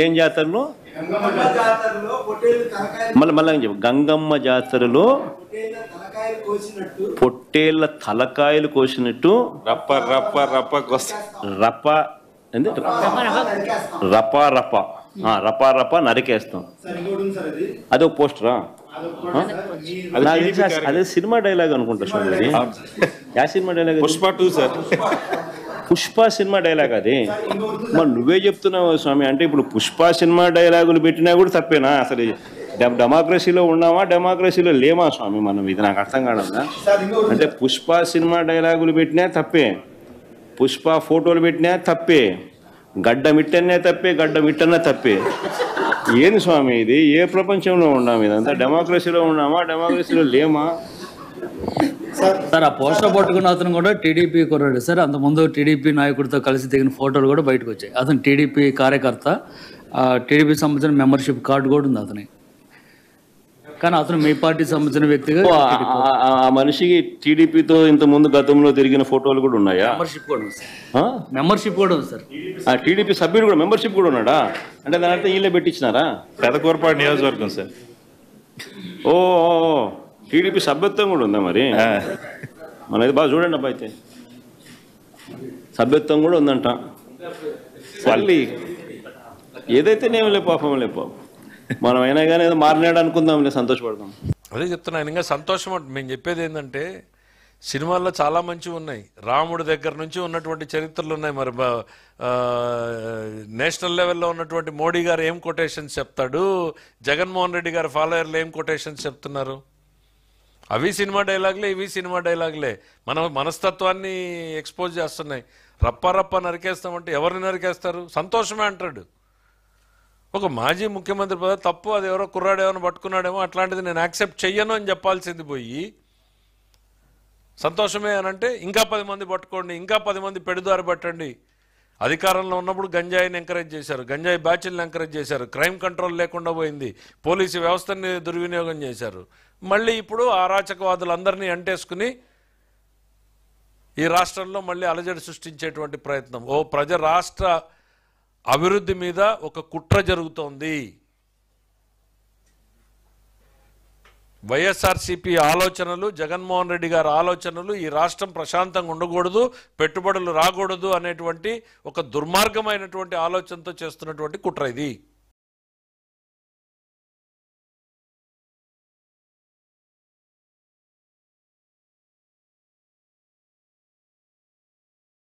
ఏం జాతరలో మళ్ళీ చెప్పు. గంగమ్మ జాతరలో పొట్టేళ్ల తలకాయలు కోసినట్టు రప్ప రప్ప రప్ప రప్ప ఏంది రపా రప రపా రప నరికేస్తాం. అదే ఒక పోస్టరా? అదే సినిమా డైలాగ్ అనుకుంటా స్వామి. యా cinema dialogue? Pushpa 2 sir. Pushpa cinema dialogue అది. మరి నువ్వే చెప్తున్నావు స్వామి. అంటే ఇప్పుడు పుష్ప సినిమా డైలాగులు పెట్టినా కూడా తప్పేనా? అసలు డెమోక్రసీలో ఉన్నామా డెమోక్రసీలో లేమా స్వామి మనం? ఇది నాకు అర్థం కాదన్నా. అంటే పుష్ప సినిమా డైలాగులు పెట్టినా తప్పే, పుష్ప ఫోటోలు పెట్టినా తప్పే, గడ్డ మిట్టనే తప్పే, గడ్డ మిట్టనే తప్పే. ఏంది స్వామి ఇది? ఏ ప్రపంచంలో ఉన్నాము? ఇదంతా డెమోక్రసీలో ఉన్నామా డెమోక్రసీలో లేమా? సార్ ఆ పోస్టర్ పట్టుకున్న అతను కూడా టీడీపీ కుర్రాడు సార్. అంతకుముందు టీడీపీ నాయకుడితో కలిసి దిగిన ఫోటోలు కూడా బయటకు వచ్చాయి. అతను టీడీపీ కార్యకర్త, టీడీపీ సంబంధించిన మెంబర్షిప్ కార్డు కూడా ఉంది అతని. కానీ అతను మీ పార్టీ సంబంధించిన వ్యక్తిగా ఆ మనిషికి టీడీపీతో ఇంత ముందు గతంలో తిరిగిన ఫోటోలు కూడా ఉన్నాయా? మెంబర్షిప్ కూడా ఉంది సార్. మెంబర్షిప్ కూడా ఉంది సార్. ఆ టీడీపీ సభ్యుడు కూడా మెంబర్షిప్ కూడా ఉన్నాడా? అంటే దాని అర్థం వీళ్ళే పెట్టించినారా? పెదకూరపాడు నియోజకవర్గం సార్. ఓ టీడీపీ సభ్యత్వం కూడా ఉందా మరి? మనది బాగా చూడండి అబ్బా. అయితే సభ్యత్వం కూడా ఉందంట. మళ్ళీ ఏదైతే నేమో లే పాపం లే పాపం. మనం అయినా కానీ ఏదో మారినాడు అనుకుందాంలే, సంతోషపడదాం. అదే చెప్తున్నా. ఇంకా సంతోషం అంటే మేము చెప్పేది ఏంటంటే సినిమాల్లో చాలా మంచివి ఉన్నాయి. రాముడి దగ్గర నుంచి ఉన్నటువంటి చరిత్రలు ఉన్నాయి. మరి నేషనల్ లెవెల్లో ఉన్నటువంటి మోడీ గారు ఏం కొటేషన్స్ చెప్తాడు, జగన్మోహన్ రెడ్డి గారు ఫాలోయర్లు ఏం కొటేషన్స్ చెప్తున్నారు. అవి సినిమా డైలాగులే, ఇవి సినిమా డైలాగులే. మన మనస్తత్వాన్ని ఎక్స్పోజ్ చేస్తున్నాయి. రప్ప రప్ప నరికేస్తామంటే ఎవరిని నరికేస్తారు? సంతోషమే అంటాడు. ఒక మాజీ ముఖ్యమంత్రి పదవి తప్పు, అది ఎవరో కుర్రాడేమో పట్టుకున్నాడేమో, అట్లాంటిది నేను యాక్సెప్ట్ చెయ్యను అని చెప్పాల్సింది పోయి సంతోషమే అని అంటే ఇంకా 10 మంది పట్టుకోండి, ఇంకా 10 మంది పెడుదారి పట్టండి. అధికారంలో ఉన్నప్పుడు గంజాయిని ఎంకరేజ్ చేశారు, గంజాయి బ్యాచ్లను ఎంకరేజ్ చేశారు, క్రైమ్ కంట్రోల్ లేకుండా పోయింది, పోలీసు వ్యవస్థని దుర్వినియోగం చేశారు. మళ్ళీ ఇప్పుడు అరాచకవాదులందరినీ అంటేసుకుని ఈ రాష్ట్రంలో మళ్ళీ అలజడి సృష్టించేటువంటి ప్రయత్నం. రాష్ట్ర అభివృద్ధి మీద ఒక కుట్ర జరుగుతోంది. వైఎస్ఆర్సీపీ ఆలోచనలు, జగన్మోహన్ రెడ్డి గారి ఆలోచనలు ఈ రాష్ట్రం ప్రశాంతంగా ఉండకూడదు, పెట్టుబడులు రాకూడదు అనేటువంటి ఒక దుర్మార్గమైనటువంటి ఆలోచనతో చేస్తున్నటువంటి కుట్ర ఇది.